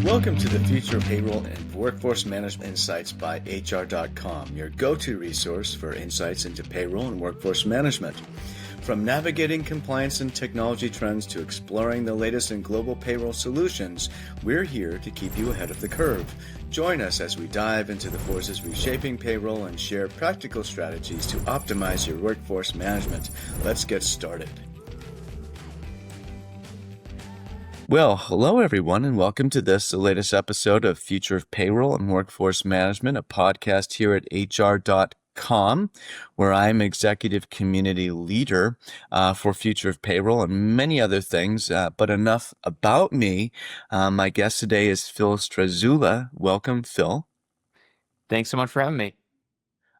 Welcome to the future of payroll and workforce management insights by HR.com, your go-to resource for insights into payroll and workforce management. From navigating compliance and technology trends to exploring the latest in global payroll solutions, we're here to keep you ahead of the curve. Join us as we dive into the forces reshaping payroll and share practical strategies to optimize your workforce management. Let's get started. Well, hello everyone, and welcome to the latest episode of Future of Payroll and Workforce Management, a podcast here at HR.com, where I'm executive community leader for Future of Payroll and many other things. But enough about me. My guest today is Phil Strazzulla. Welcome, Phil. Thanks so much for having me.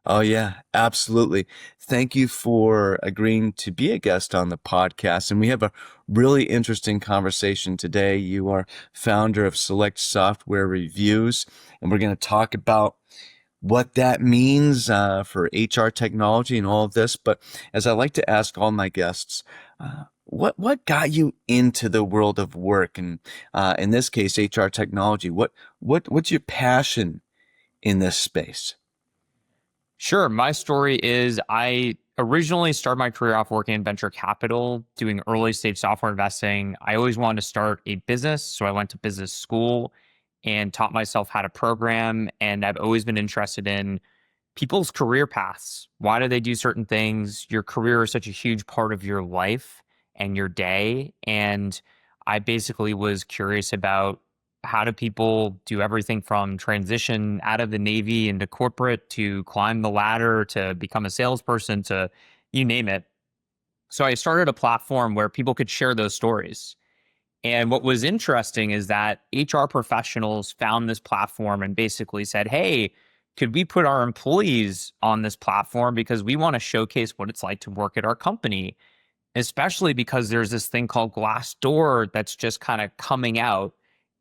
Oh, yeah, absolutely. Thank you for agreeing to be a guest on the podcast. And we have a really interesting conversation today. You are founder of SelectSoftware Reviews, and we're going to talk about what that means for HR technology and all of this. But as I like to ask all my guests, what got you into the world of work? And in this case, HR technology. What's your passion in this space? Sure. My story is I originally started my career off working in venture capital, doing early stage software investing. I always wanted to start a business. So I went to business school and taught myself how to program. And I've always been interested in people's career paths. Why do they do certain things? Your career is such a huge part of your life and your day. And I basically was curious about how do people do everything from transition out of the Navy into corporate to climb the ladder to become a salesperson to you name it. So I started a platform where people could share those stories. And what was interesting is that HR professionals found this platform and basically said, hey, could we put our employees on this platform because we want to showcase what it's like to work at our company, especially because there's this thing called Glassdoor that's just kind of coming out.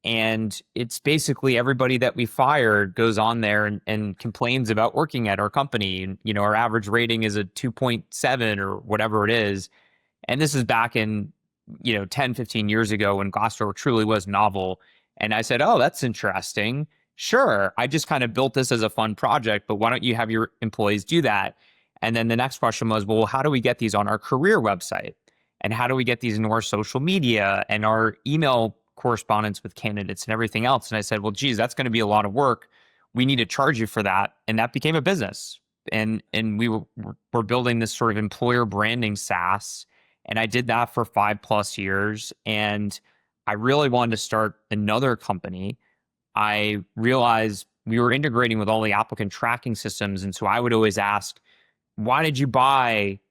And it's basically everybody that we fired goes on there and complains about working at our company. And, you know, our average rating is a 2.7 or whatever it is. And this is back in, 10, 15 years ago when Glassdoor truly was novel. And I said, oh, that's interesting. Sure. I just kind of built this as a fun project, but why don't you have your employees do that? And then the next question was, well, how do we get these on our career website? And how do we get these into our social media and our email correspondence with candidates and everything else? And I said, well, geez, that's going to be a lot of work. We need to charge you for that. And that became a business. And we were building this sort of employer branding SaaS. And I did that for 5+ years. And I really wanted to start another company. I realized we were integrating with all the applicant tracking systems. And so I would always ask, why did you buy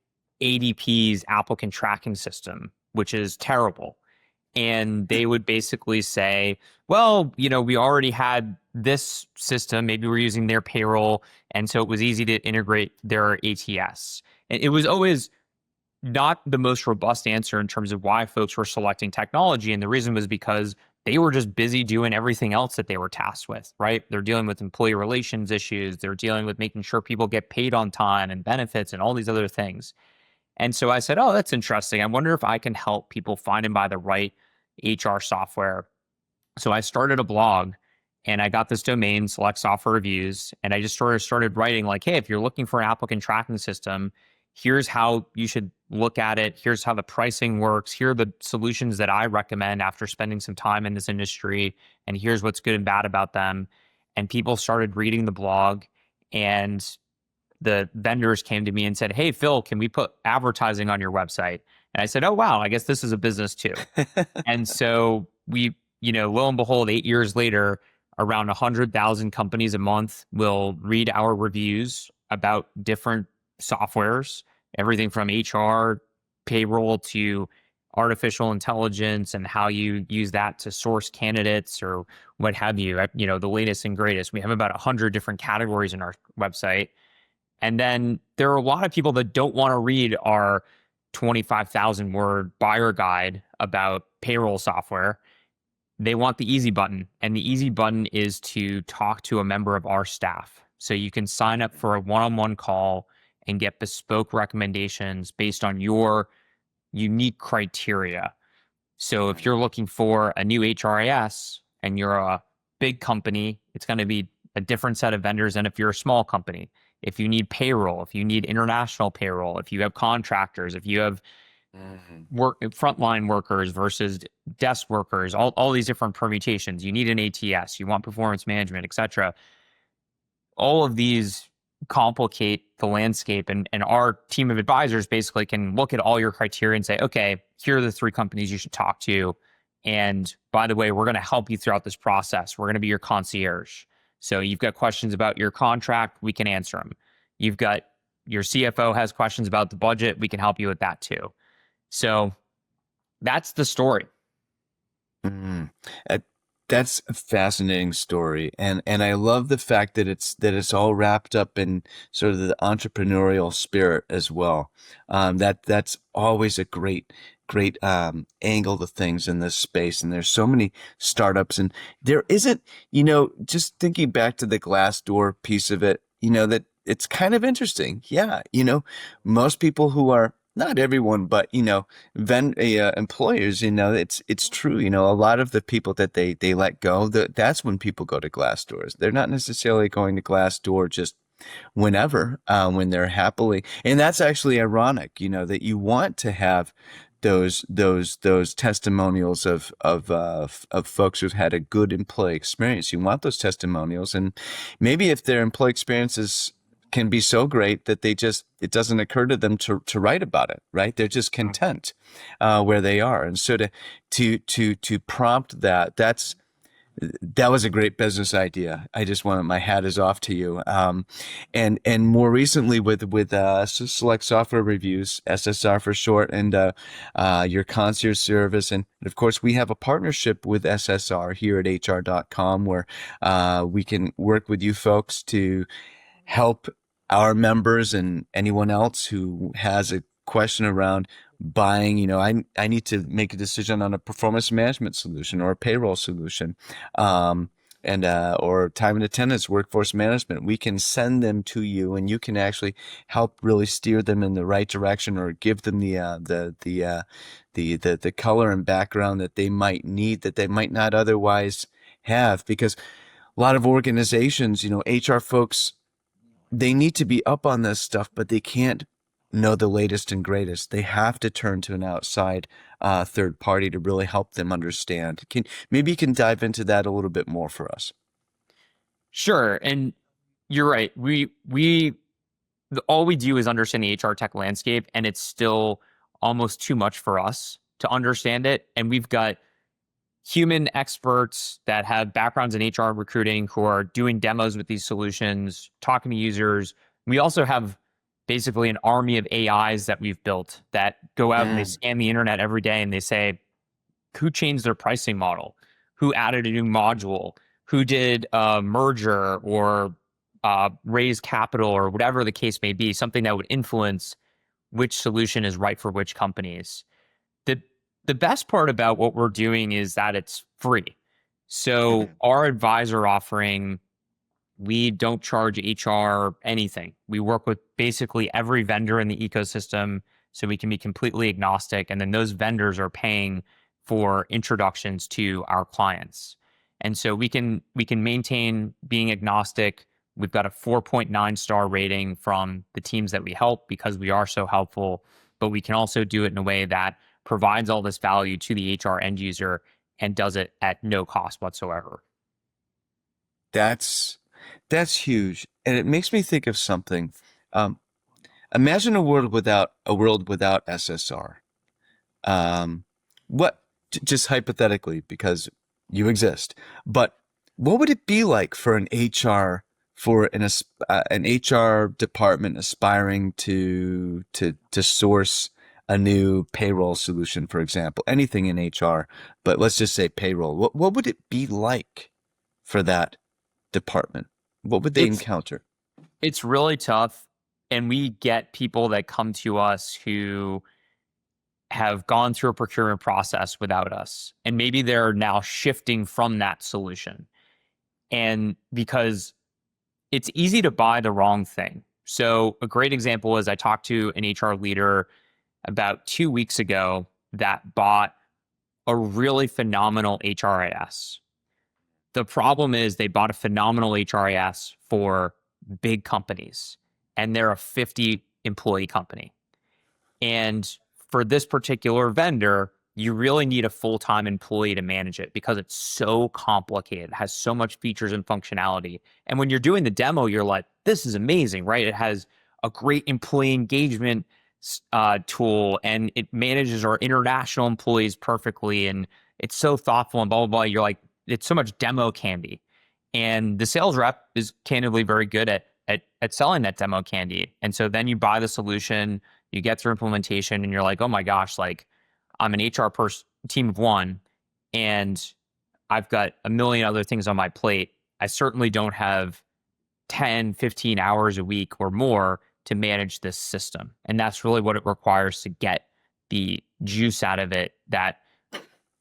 ADP's applicant tracking system, which is terrible? And they would basically say, well, we already had this system. Maybe we're using their payroll. And so it was easy to integrate their ATS. And it was always not the most robust answer in terms of why folks were selecting technology. And the reason was because they were just busy doing everything else that they were tasked with, right? They're dealing with employee relations issues. They're dealing with making sure people get paid on time and benefits and all these other things. And so I said, oh, that's interesting. I wonder if I can help people find and buy the right HR software. So I started a blog and I got this domain, SelectSoftware Reviews, and I just started writing like, hey, if you're looking for an applicant tracking system, here's how you should look at it. Here's how the pricing works. Here are the solutions that I recommend after spending some time in this industry. And here's what's good and bad about them. And people started reading the blog, and the vendors came to me and said, hey, Phil, can we put advertising on your website? And I said, oh, wow, I guess this is a business too. And so we, lo and behold, 8 years later, around 100,000 companies a month will read our reviews about different softwares, everything from HR, payroll to artificial intelligence and how you use that to source candidates or what have you. The latest and greatest. We have about 100 different categories in our website. And then there are a lot of people that don't want to read our 25,000 word buyer guide about payroll software. They want the easy button. And the easy button is to talk to a member of our staff. So you can sign up for a one-on-one call and get bespoke recommendations based on your unique criteria. So if you're looking for a new HRIS, and you're a big company, it's going to be a different set of vendors than if you're a small company. If you need payroll, if you need international payroll, if you have contractors, if you have Mhm. frontline workers versus desk workers, all these different permutations. You need an ATS, you want performance management, etc. All of these complicate the landscape, and our team of advisors basically can look at all your criteria and say, okay, here are the 3 companies you should talk to. And by the way, we're going to help you throughout this process. We're going to be your concierge. So you've got questions about your contract, we can answer them. You've got your CFO has questions about the budget, we can help you with that too. So that's the story. Mm. Uh, That's a fascinating story, and I love the fact that it's all wrapped up in sort of the entrepreneurial spirit as well. That's always a great angle to things in this space, and there's so many startups, and there isn't, just thinking back to the Glassdoor piece of it, that it's kind of interesting. Yeah, most people who are not everyone, but employers, it's true. A lot of the people that they let go, that's when people go to Glassdoors. They're not necessarily going to Glassdoor just whenever, when they're happily. And that's actually ironic, that you want to have those testimonials of folks who've had a good employee experience. You want those testimonials, and maybe if their employee experiences can be so great that it doesn't occur to them to write about it, right? They're just content where they are. And so to prompt that was a great business idea. I just want my hat is off to you. And more recently with Select Software Reviews, SSR for short, and your concierge service, and of course we have a partnership with SSR here at HR.com where we can work with you folks to help our members and anyone else who has a question around buying. I need to make a decision on a performance management solution or a payroll solution, and or time and attendance, workforce management. We can send them to you, and you can actually help really steer them in the right direction, or give them the color and background that they might need, that they might not otherwise have. Because a lot of organizations, HR folks, they need to be up on this stuff, but they can't know the latest and greatest. They have to turn to an outside third party to really help them understand. Maybe you can dive into that a little bit more for us. Sure. And you're right. All we do is understand the HR tech landscape, and it's still almost too much for us to understand it. And we've got human experts that have backgrounds in HR recruiting who are doing demos with these solutions, talking to users. We also have basically an army of AIs that we've built that go out and they Mm. scan the internet every day and they say, who changed their pricing model? Who added a new module? Who did a merger or raise capital or whatever the case may be, something that would influence which solution is right for which companies. The the best part about what we're doing is that it's free. So Mhm. our advisor offering, we don't charge HR anything. We work with basically every vendor in the ecosystem so we can be completely agnostic. And then those vendors are paying for introductions to our clients. And so we can maintain being agnostic. We've got a 4.9 star rating from the teams that we help because we are so helpful, but we can also do it in a way that provides all this value to the HR end user and does it at no cost whatsoever. That's that's huge, and it makes me think of something. Um, Imagine a world without SSR. Um, what, just hypothetically, because you exist, but what would it be like for an HR department aspiring to source a new payroll solution, for example, anything in HR, but let's just say payroll. What would it be like for that department? What would they It's encounter? It's really tough. And we get people that come to us who have gone through a procurement process without us. And maybe they're now shifting from that solution. And because it's easy to buy the wrong thing. So, a great example is I talked to an HR leader about 2 weeks ago that bought a really phenomenal HRIS. The problem is they bought a phenomenal HRIS for big companies, and they're a 50 employee company. And for this particular vendor, you really need a full-time employee to manage it because it's so complicated. It has so much features and functionality. And when you're doing the demo, you're like, this is amazing, right? It has a great employee engagement tool, and it manages our international employees perfectly. And it's so thoughtful and blah, blah, blah. You're like, it's so much demo candy. And the sales rep is candidly very good at selling that demo candy. And so then you buy the solution, you get through implementation, and you're like, oh my gosh, like I'm an HR person, team of one, and I've got a million other things on my plate. I certainly don't have 10, 15 hours a week or more to manage this system. And that's really what it requires to get the juice out of it that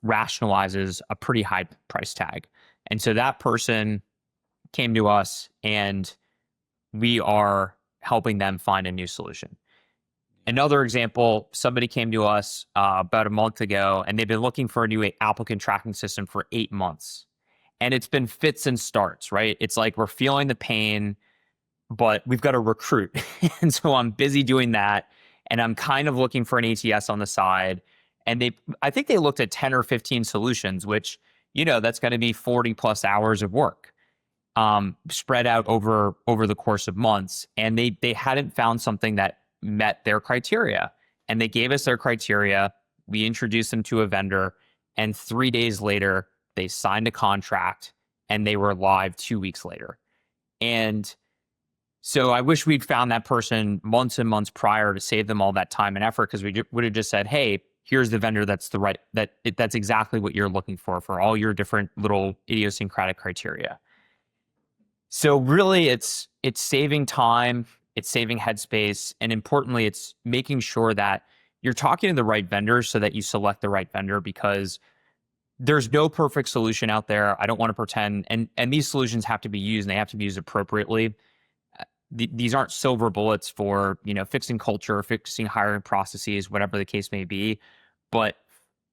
rationalizes a pretty high price tag. And so that person came to us, and we are helping them find a new solution. Another example, somebody came to us about a month ago, and they've been looking for a new applicant tracking system for 8 months. And it's been fits and starts, right? It's like we're feeling the pain, but we've got to recruit. And so I'm busy doing that. And I'm kind of looking for an ATS on the side. And I think they looked at 10 or 15 solutions, which, that's going to be 40 plus hours of work spread out over the course of months. And they hadn't found something that met their criteria. And they gave us their criteria. We introduced them to a vendor. And 3 days later, they signed a contract and they were live 2 weeks later. And so I wish we'd found that person months and months prior to save them all that time and effort, because we would have just said, hey, here's the vendor that's that's exactly what you're looking for all your different little idiosyncratic criteria. So really it's saving time, it's saving headspace, and importantly, it's making sure that you're talking to the right vendor so that you select the right vendor, because there's no perfect solution out there. I don't want to pretend, and these solutions have to be used, and they have to be used appropriately. These aren't silver bullets for, fixing culture, fixing hiring processes, whatever the case may be. But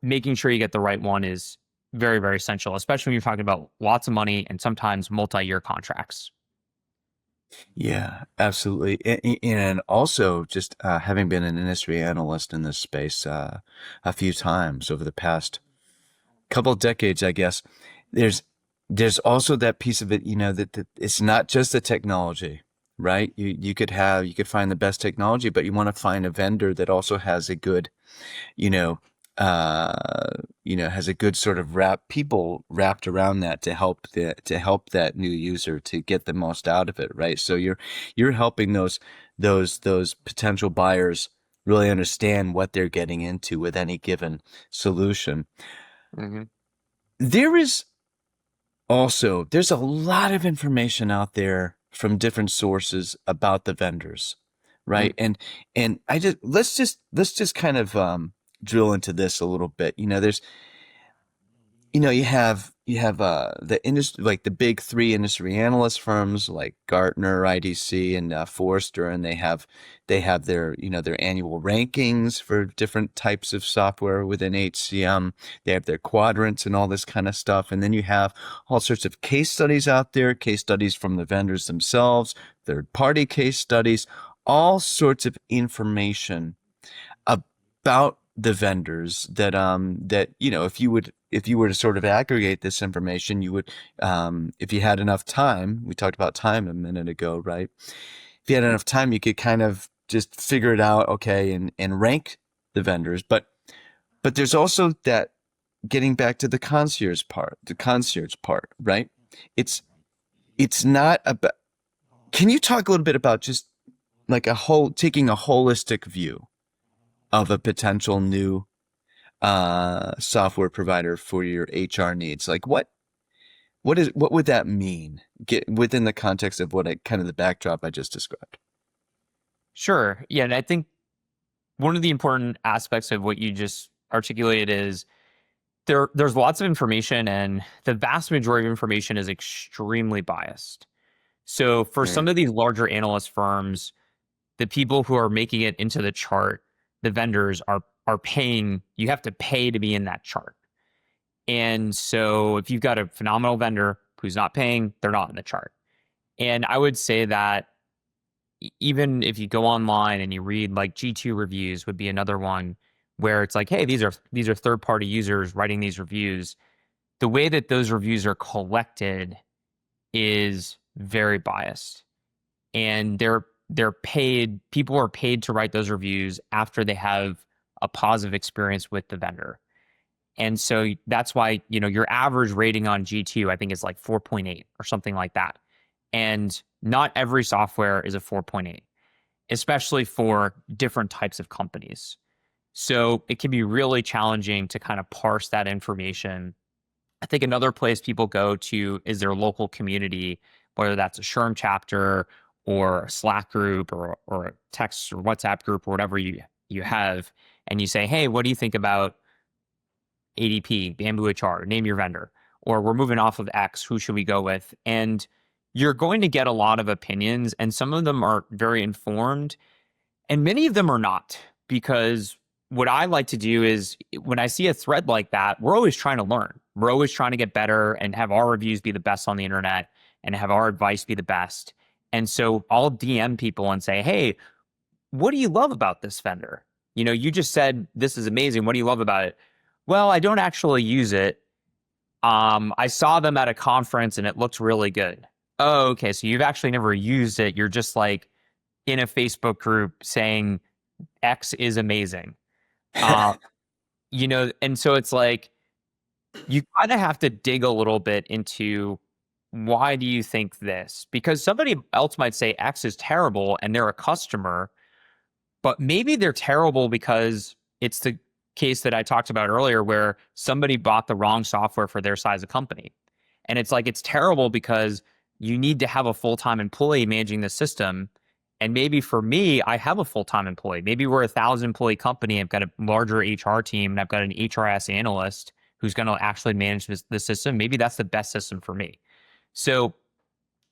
making sure you get the right one is very, very essential, especially when you're talking about lots of money and sometimes multi-year contracts. Yeah, absolutely. And also just having been an industry analyst in this space a few times over the past couple of decades, I guess, there's also that piece of it, that it's not just the technology, right? You could find the best technology, but you want to find a vendor that also has a good, has a good sort of people wrapped around that to help that new user to get the most out of it, right? So you're helping those potential buyers really understand what they're getting into with any given solution. Mm-hmm. There's a lot of information out there from different sources about the vendors, right? Mm-hmm. And let's just kind of drill into this a little bit. You have the industry, like the big three industry analyst firms like Gartner, IDC, and Forrester, and they have their their annual rankings for different types of software within HCM. They have their quadrants and all this kind of stuff, and then you have all sorts of case studies out there, case studies from the vendors themselves, third-party case studies, all sorts of information about the vendors that if you were to sort of aggregate this information, you would if you had enough time, we talked about time a minute ago, right? If you had enough time, you could kind of just figure it out, okay, and rank the vendors. But there's also that, getting back to the concierge part, right? It's not about, can you talk a little bit about just like taking a holistic view of a potential new software provider for your HR needs? Like what would that mean within the context of kind of the backdrop I just described? Sure. Yeah. And I think one of the important aspects of what you just articulated is there's lots of information, and the vast majority of information is extremely biased. So for some of these larger analyst firms, the people who are making it into the chart, the vendors are paying, you have to pay to be in that chart. And so if you've got a phenomenal vendor who's not paying, they're not in the chart. And I would say that even if you go online and you read like G2 reviews would be another one where it's like, hey, these are third-party users writing these reviews. The way that those reviews are collected is very biased. And they're paid, people are paid to write those reviews after they have a positive experience with the vendor. And so that's why, your average rating on G2, I think is like 4.8 or something like that. And not every software is a 4.8, especially for different types of companies. So it can be really challenging to kind of parse that information. I think another place people go to is their local community, whether that's a SHRM chapter or a Slack group or a text or WhatsApp group or whatever you have. And you say, hey, what do you think about ADP, Bamboo HR, name your vendor, or we're moving off of X, who should we go with? And you're going to get a lot of opinions, and some of them are very informed, and many of them are not. Because what I like to do is when I see a thread like that, we're always trying to learn. We're always trying to get better and have our reviews be the best on the internet and have our advice be the best. And so I'll DM people and say, hey, what do you love about this vendor? You just said this is amazing. What do you love about it? Well, I don't actually use it. I saw them at a conference and it looked really good. Oh, okay. So you've actually never used it. You're just like in a Facebook group saying X is amazing. Uh, and so it's like you kind of have to dig a little bit into why do you think this? Because somebody else might say X is terrible and they're a customer, but maybe they're terrible because it's the case that I talked about earlier where somebody bought the wrong software for their size of company. And it's like it's terrible because you need to have a full-time employee managing the system. And maybe for me, I have a full-time employee. Maybe we're a 1,000-employee company. I've got a larger HR team, and I've got an HRS analyst who's going to actually manage the system. Maybe that's the best system for me. So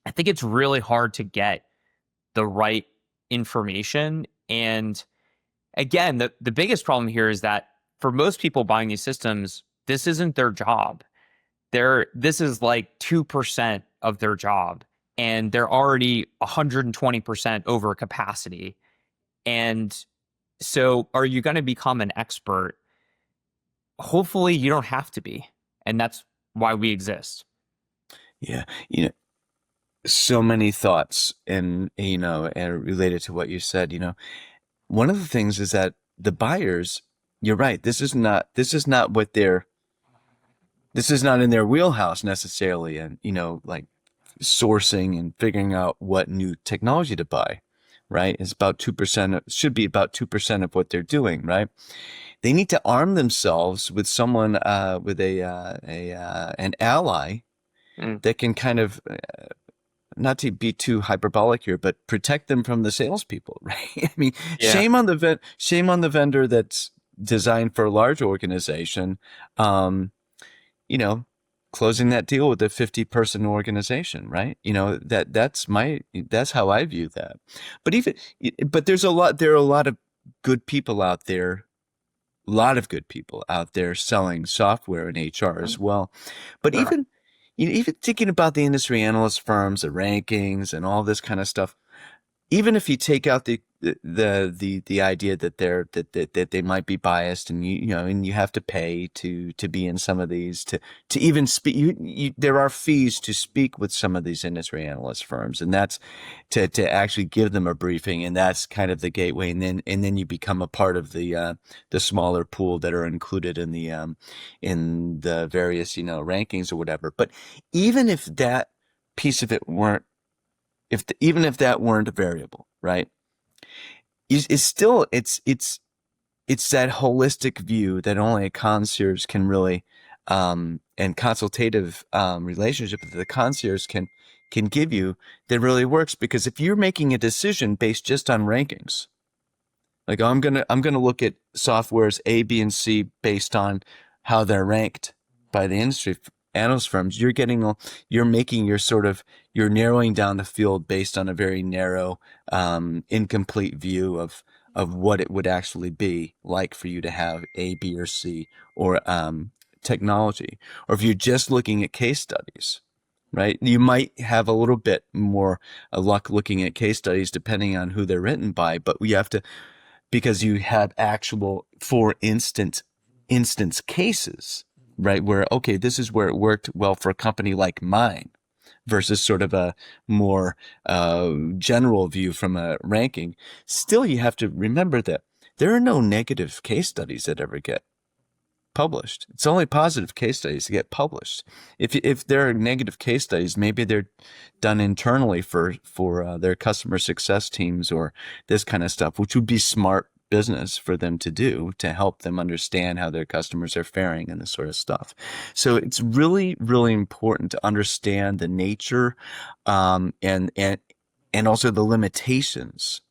I think it's really hard to get the right information. And again, the biggest problem here is that for most people buying these systems, this isn't their job. This is like 2% of their job, and they're already 120% over capacity. And so are you going to become an expert? Hopefully you don't have to be. And that's why we exist. Yeah. So many thoughts and related to what you said. One of the things is that the buyers, you're right, this is not this is not in their wheelhouse necessarily, and like sourcing and figuring out what new technology to buy, right? It's about 2%, should be about 2% of what they're doing, right? They need to arm themselves with someone, with an ally Mm, that can kind of, not to be too hyperbolic here, but protect them from the salespeople, right? I mean, yeah. shame on the vendor that's designed for a large organization, um, you know, closing that deal with a 50-person organization, right? That's how I view that. But there are a lot of good people out there, a lot of good people out there selling software in HR as well. But Sure. even thinking about the industry analyst firms, the rankings and all this kind of stuff, even if you take out the idea that they might be biased, and and you have to pay to be in some of these, to even speak, there are fees to speak with some of these industry analyst firms, and that's to actually give them a briefing, and that's kind of the gateway, and then you become a part of the smaller pool that are included in the various rankings or whatever. But even if that piece of it weren't, even if that weren't a variable, right? It's still it's that holistic view that only a concierge can really, and consultative relationship that the concierge can give you, that really works. Because if you're making a decision based just on rankings, like, I'm gonna look at softwares A, B, and C based on how they're ranked by the industry analyst firms. You're making you're narrowing down the field based on a very narrow, incomplete view of what it would actually be like for you to have A, B, or C, or technology. Or if you're just looking at case studies, right? You might have a little bit more luck looking at case studies depending on who they're written by, but we have to, because you have actual, for instance cases, right? Where, okay, this is where it worked well for a company like mine versus sort of a more general view from a ranking. Still, you have to remember that there are no negative case studies that ever get published. It's only positive case studies that get published. If there are negative case studies, maybe they're done internally for their customer success teams or this kind of stuff, which would be smart business for them to do to help them understand how their customers are faring and this sort of stuff. So it's really, really important to understand the nature and also the limitations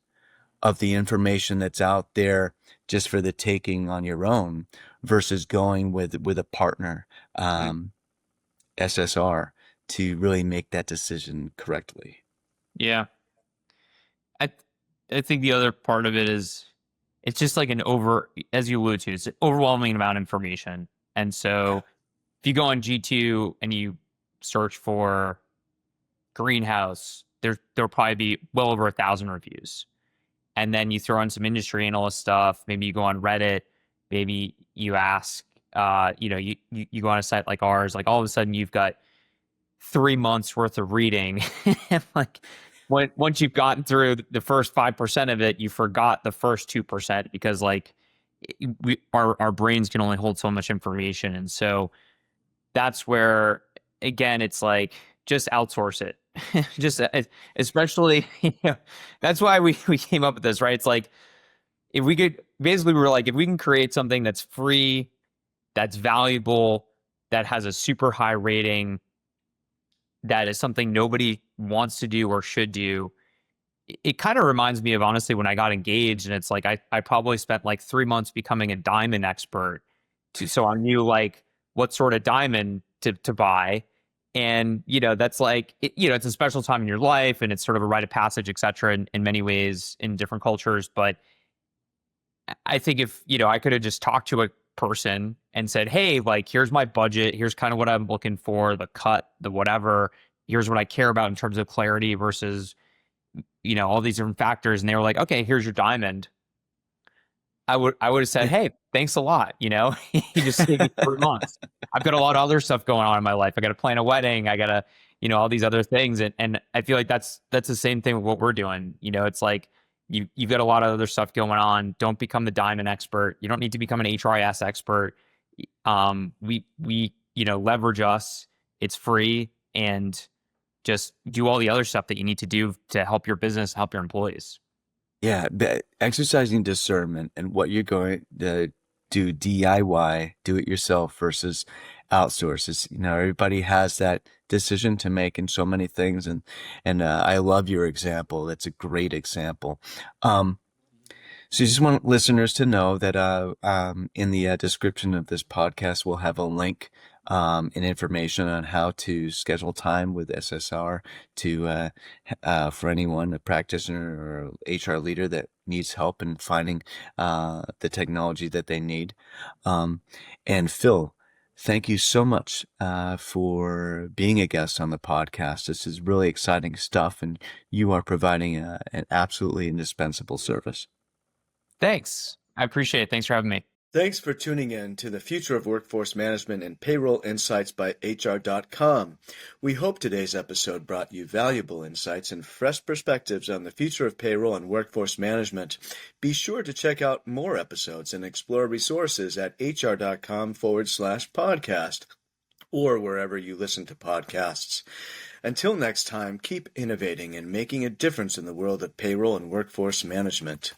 of the information that's out there just for the taking on your own versus going with a partner, Mm. SSR, to really make that decision correctly. Yeah. I I think the other part of it is it's just like as you allude to, it's an overwhelming amount of information. And Yeah. so if you go on G2 and you search for greenhouse, there'll probably be well over 1,000 reviews. And then you throw in some industry analyst stuff. Maybe you go on Reddit. Maybe you ask, you go on a site like ours. Like all of a sudden, you've got 3 months worth of reading. Like once you've gotten through the first 5% of it, you forgot the first 2% because like our brains can only hold so much information, and so that's where again it's like just outsource it. Just especially that's why we came up with this, right? It's like if we could basically we were like if we can create something that's free, that's valuable, that has a super high rating, that is something nobody wants to do or should do. It kind of reminds me of honestly when I got engaged, and it's like I probably spent like 3 months becoming a diamond expert so I knew like what sort of diamond to buy. And that's like it's a special time in your life, and it's sort of a rite of passage, etc. In many ways in different cultures. But I think if I could have just talked to a person and said, hey, like here's my budget, here's kind of what I'm looking for, the cut, the whatever, here's what I care about in terms of clarity versus all these different factors, and they were like, okay, here's your diamond. I would have said, Yeah. hey, thanks a lot. You just saved me 3 months. I've got a lot of other stuff going on in my life. I got to plan a wedding. I got to, all these other things. And I feel like that's the same thing with what we're doing. It's like you've got a lot of other stuff going on. Don't become the diamond expert. You don't need to become an HRIS expert. We leverage us. It's free, and just do all the other stuff that you need to do to help your business, help your employees. Yeah, exercising discernment and what you're going to do DIY, do it yourself versus outsource is, everybody has that decision to make in so many things. And I love your example. That's a great example. So you just want listeners to know that in the description of this podcast, we'll have a link and information on how to schedule time with SSR for anyone, a practitioner or HR leader that needs help in finding the technology that they need. And Phil, thank you so much for being a guest on the podcast. This is really exciting stuff, and you are providing an absolutely indispensable service. Thanks. I appreciate it. Thanks for having me. Thanks for tuning in to the Future of Workforce Management and Payroll Insights by HR.com. We hope today's episode brought you valuable insights and fresh perspectives on the future of payroll and workforce management. Be sure to check out more episodes and explore resources at HR.com/podcast or wherever you listen to podcasts. Until next time, keep innovating and making a difference in the world of payroll and workforce management.